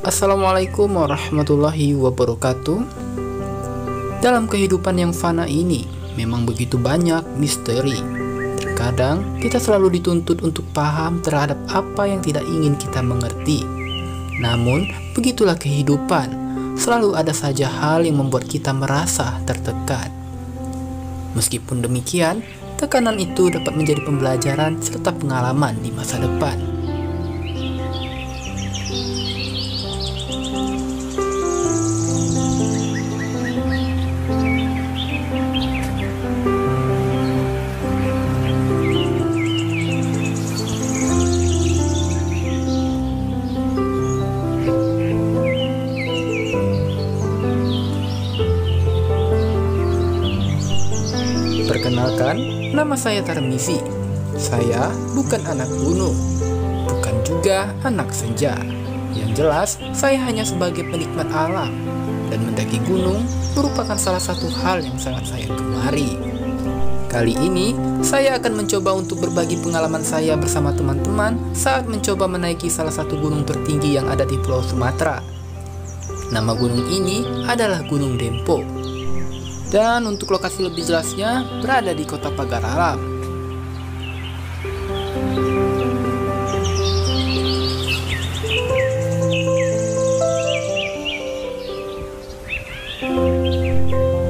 Assalamualaikum warahmatullahi wabarakatuh. Dalam kehidupan yang fana ini, memang begitu banyak misteri. Terkadang kita selalu dituntut untuk paham terhadap apa yang tidak ingin kita mengerti. Namun, begitulah kehidupan. Selalu ada saja hal yang membuat kita merasa tertekan. Meskipun demikian, tekanan itu dapat menjadi pembelajaran serta pengalaman di masa depan. Perkenalkan, nama saya Tarmizi. Saya bukan anak gunung, bukan juga anak senja. Yang jelas, saya hanya sebagai penikmat alam, dan mendaki gunung merupakan salah satu hal yang sangat saya gemari. Kali ini, saya akan mencoba untuk berbagi pengalaman saya bersama teman-teman saat mencoba menaiki salah satu gunung tertinggi yang ada di Pulau Sumatera. Nama gunung ini adalah Gunung Dempo. Dan untuk lokasi lebih jelasnya berada di Kota Pagar Alam.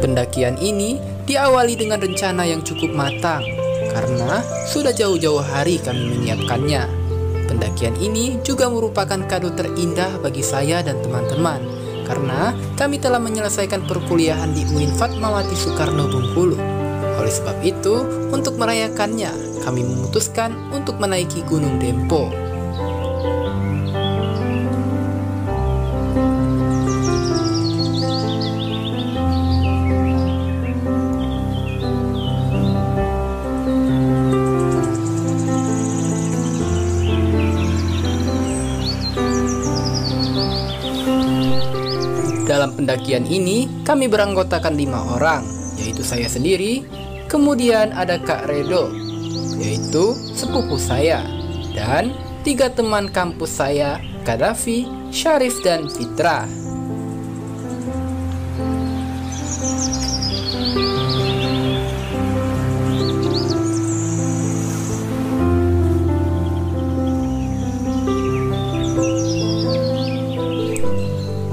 Pendakian ini diawali dengan rencana yang cukup matang, karena sudah jauh-jauh hari kami menyiapkannya. Pendakian ini juga merupakan kado terindah bagi saya dan teman-teman, karena kami telah menyelesaikan perkuliahan di UIN Fatmawati Soekarno Bengkulu. Oleh sebab itu, untuk merayakannya, kami memutuskan untuk menaiki Gunung Dempo. Dalam pendakian ini, kami beranggotakan 5 orang, yaitu saya sendiri, kemudian ada Kak Redo, yaitu sepupu saya, dan 3 teman kampus saya, Kadafi, Syarif, dan Fitra.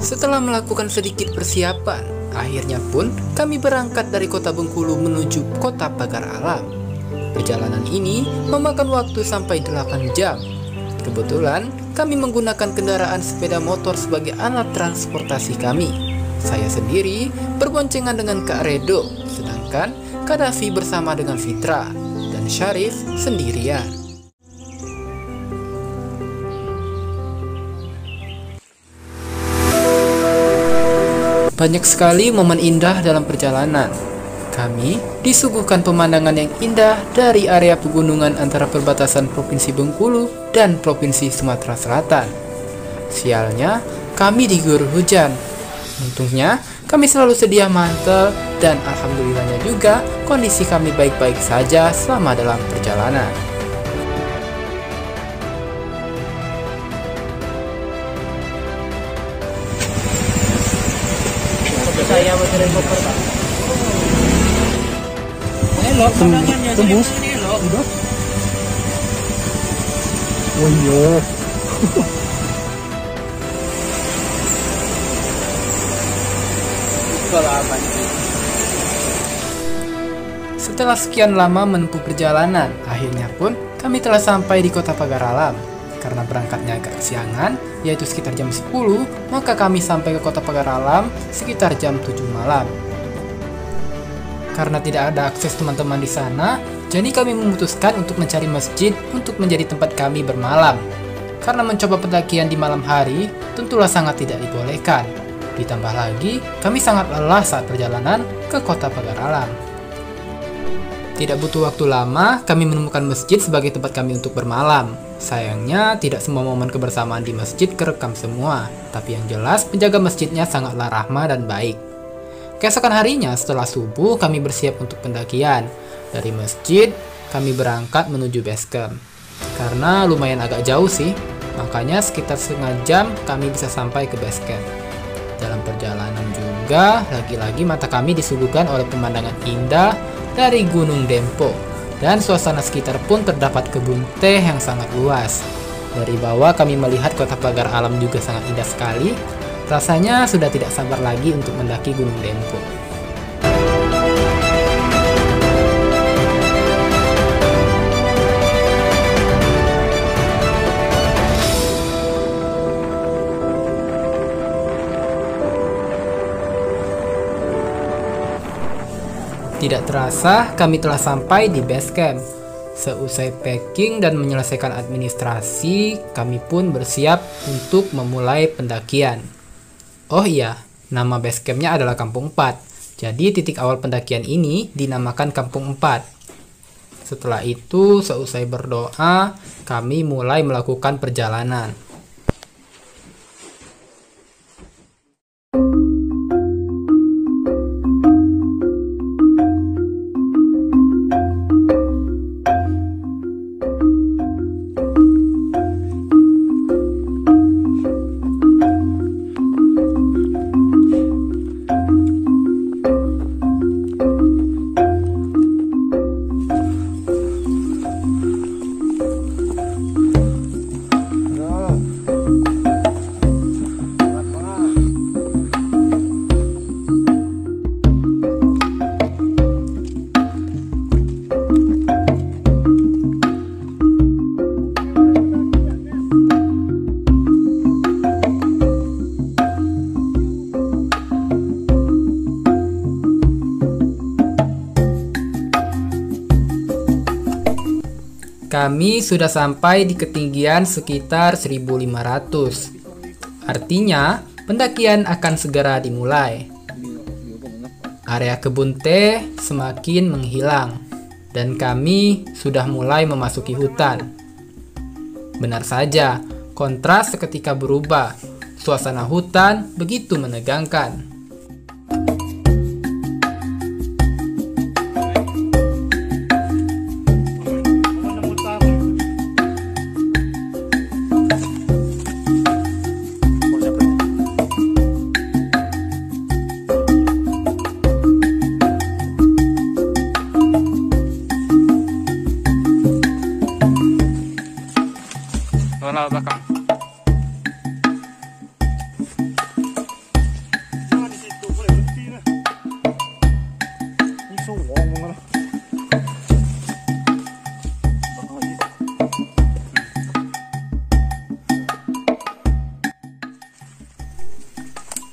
Setelah melakukan sedikit persiapan, akhirnya pun kami berangkat dari Kota Bengkulu menuju Kota Pagar Alam. Perjalanan ini memakan waktu sampai 8 jam. Kebetulan kami menggunakan kendaraan sepeda motor sebagai alat transportasi kami. Saya sendiri berboncengan dengan Kak Redo, sedangkan Kadafi bersama dengan Fitra, dan Syarif sendirian. Banyak sekali momen indah dalam perjalanan. Kami disuguhkan pemandangan yang indah dari area pegunungan antara perbatasan Provinsi Bengkulu dan Provinsi Sumatera Selatan. Sialnya, kami diguyur hujan. Untungnya, kami selalu sedia mantel dan alhamdulillahnya juga kondisi kami baik-baik saja selama dalam perjalanan. Saya baterai koper Pak. Elok pandangannya tembus. Elok. Udah. Oh iya. Setelah sekian lama menempuh perjalanan, akhirnya pun kami telah sampai di Kota Pagar Alam. Karena berangkatnya agak kesiangan, yaitu sekitar jam 10, maka kami sampai ke Kota Pagar Alam sekitar jam 7 malam. Karena tidak ada akses teman-teman di sana, jadi kami memutuskan untuk mencari masjid untuk menjadi tempat kami bermalam. Karena mencoba pendakian di malam hari, tentulah sangat tidak dibolehkan. Ditambah lagi, kami sangat lelah saat perjalanan ke Kota Pagar Alam. Tidak butuh waktu lama, kami menemukan masjid sebagai tempat kami untuk bermalam. Sayangnya, tidak semua momen kebersamaan di masjid kerekam semua, tapi yang jelas penjaga masjidnya sangatlah ramah dan baik. Keesokan harinya, setelah subuh, kami bersiap untuk pendakian. Dari masjid, kami berangkat menuju base camp. Karena lumayan agak jauh sih, Makanya sekitar setengah jam kami bisa sampai ke base camp. Dalam perjalanan juga, lagi-lagi mata kami disuguhkan oleh pemandangan indah dari Gunung Dempo. Dan suasana sekitar pun terdapat kebun teh yang sangat luas. Dari bawah kami melihat kota pagar alam juga sangat indah sekali. Rasanya sudah tidak sabar lagi untuk mendaki Gunung Dempo. Tidak terasa, kami telah sampai di base camp. Seusai packing dan menyelesaikan administrasi, kami pun bersiap untuk memulai pendakian. Oh iya, nama base campnya adalah Kampung 4. Jadi titik awal pendakian ini dinamakan Kampung 4. Setelah itu, seusai berdoa, kami mulai melakukan perjalanan. Kami sudah sampai di ketinggian sekitar 1.500. Artinya, pendakian akan segera dimulai. Area kebun teh semakin menghilang, dan kami sudah mulai memasuki hutan. Benar saja, kontras seketika berubah. Suasana hutan begitu menegangkan. Belakang.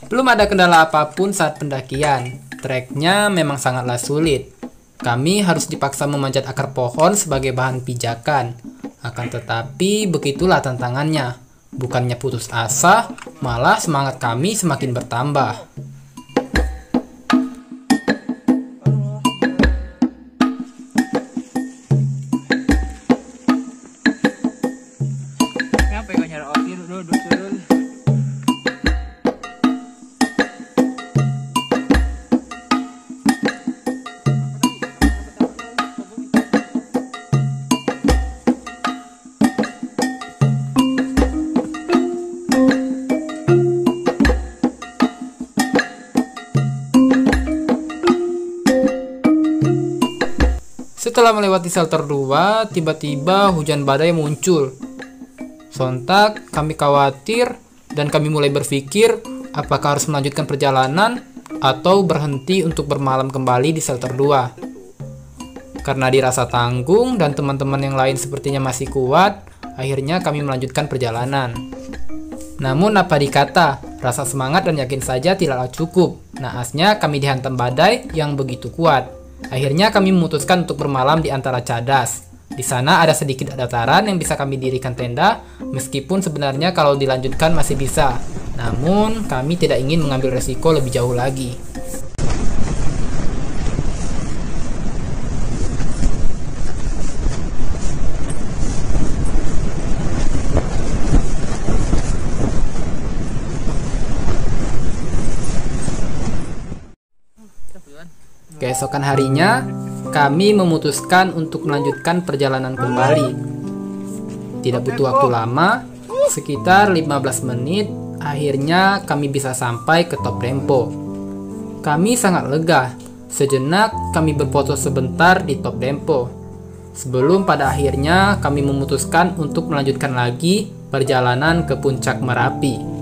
Belum ada kendala apapun saat pendakian. Treknya memang sangatlah sulit. Kami harus dipaksa memanjat akar pohon sebagai bahan pijakan. Akan tetapi begitulah tantangannya. Bukannya putus asa, malah semangat kami semakin bertambah. Setelah melewati shelter 2, tiba-tiba hujan badai muncul. Sontak kami khawatir dan kami mulai berpikir apakah harus melanjutkan perjalanan atau berhenti untuk bermalam kembali di shelter 2. Karena dirasa tanggung dan teman-teman yang lain sepertinya masih kuat, akhirnya kami melanjutkan perjalanan. Namun apa dikata, rasa semangat dan yakin saja tidaklah cukup. Naasnya kami dihantam badai yang begitu kuat. Akhirnya kami memutuskan untuk bermalam di antara cadas. Di sana ada sedikit dataran yang bisa kami dirikan tenda, meskipun sebenarnya kalau dilanjutkan masih bisa. Namun kami tidak ingin mengambil resiko lebih jauh lagi. Keesokan harinya, kami memutuskan untuk melanjutkan perjalanan kembali. Tidak butuh waktu lama, Sekitar 15 menit, akhirnya kami bisa sampai ke Top Dempo. Kami sangat lega. Sejenak kami berfoto sebentar di Top Dempo. Sebelum pada akhirnya kami memutuskan untuk melanjutkan lagi perjalanan ke puncak Merapi.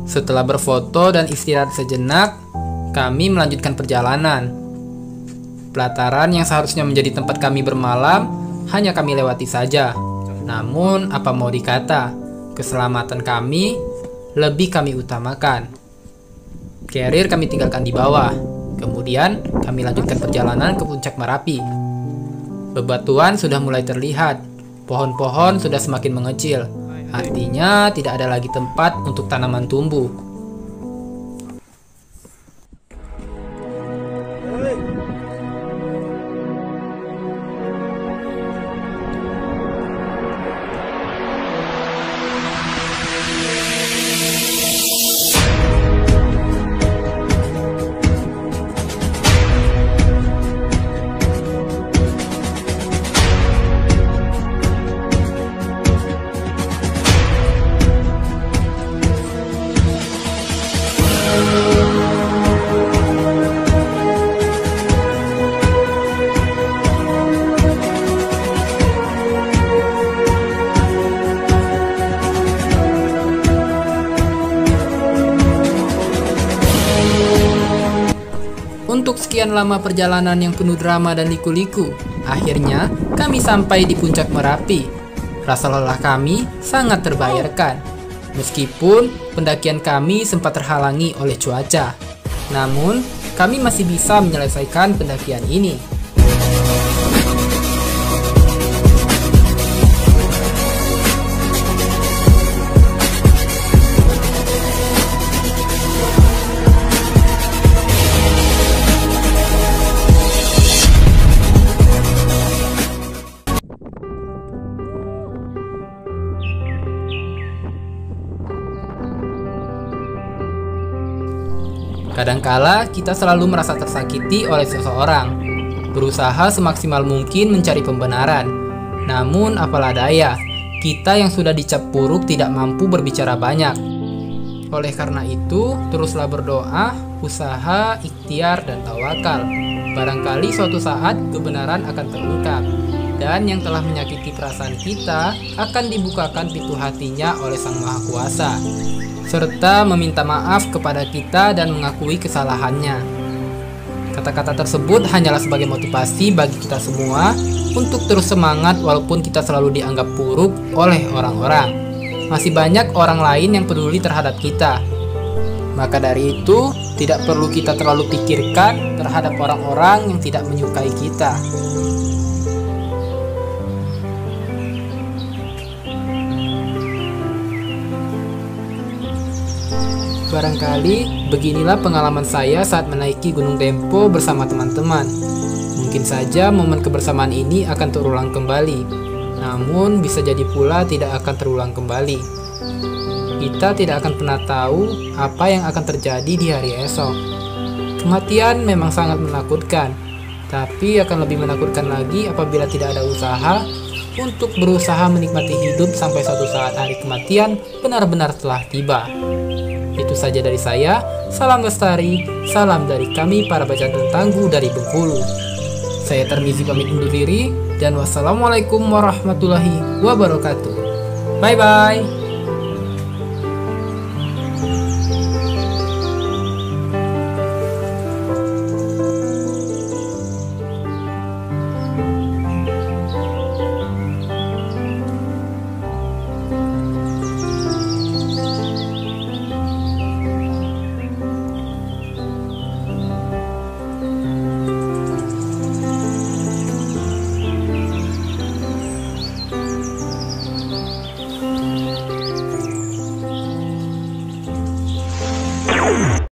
Setelah berfoto dan istirahat sejenak, kami melanjutkan perjalanan. Pelataran yang seharusnya menjadi tempat kami bermalam, hanya kami lewati saja. Namun, apa mau dikata, keselamatan kami lebih kami utamakan. Carrier kami tinggalkan di bawah. Kemudian, kami lanjutkan perjalanan ke puncak Merapi. Bebatuan sudah mulai terlihat. Pohon-pohon sudah semakin mengecil. Artinya tidak ada lagi tempat untuk tanaman tumbuh. Untuk sekian lama perjalanan yang penuh drama dan liku-liku, akhirnya kami sampai di puncak Merapi. Rasa lelah kami sangat terbayarkan. Meskipun pendakian kami sempat terhalangi oleh cuaca, namun kami masih bisa menyelesaikan pendakian ini. Kadangkala kita selalu merasa tersakiti oleh seseorang, berusaha semaksimal mungkin mencari pembenaran. Namun apalah daya, kita yang sudah dicap buruk tidak mampu berbicara banyak. Oleh karena itu, teruslah berdoa, usaha, ikhtiar, dan tawakal. Barangkali suatu saat kebenaran akan terungkap, dan yang telah menyakiti perasaan kita akan dibukakan pintu hatinya oleh Sang Maha Kuasa, serta meminta maaf kepada kita dan mengakui kesalahannya. Kata-kata tersebut hanyalah sebagai motivasi bagi kita semua untuk terus semangat walaupun kita selalu dianggap buruk oleh orang-orang. Masih banyak orang lain yang peduli terhadap kita. Maka dari itu, tidak perlu kita terlalu pikirkan terhadap orang-orang yang tidak menyukai kita. Barangkali beginilah pengalaman saya saat menaiki Gunung Dempo bersama teman-teman. Mungkin saja momen kebersamaan ini akan terulang kembali, namun bisa jadi pula tidak akan terulang kembali. Kita tidak akan pernah tahu apa yang akan terjadi di hari esok. Kematian memang sangat menakutkan, tapi akan lebih menakutkan lagi apabila tidak ada usaha untuk berusaha menikmati hidup sampai suatu saat hari kematian benar-benar telah tiba. Itu saja dari saya. Salam lestari, salam dari kami para bacaan tangguh dari Bengkulu. Saya Tarmizi pamit undur diri, dan wassalamualaikum warahmatullahi wabarakatuh. Bye-bye.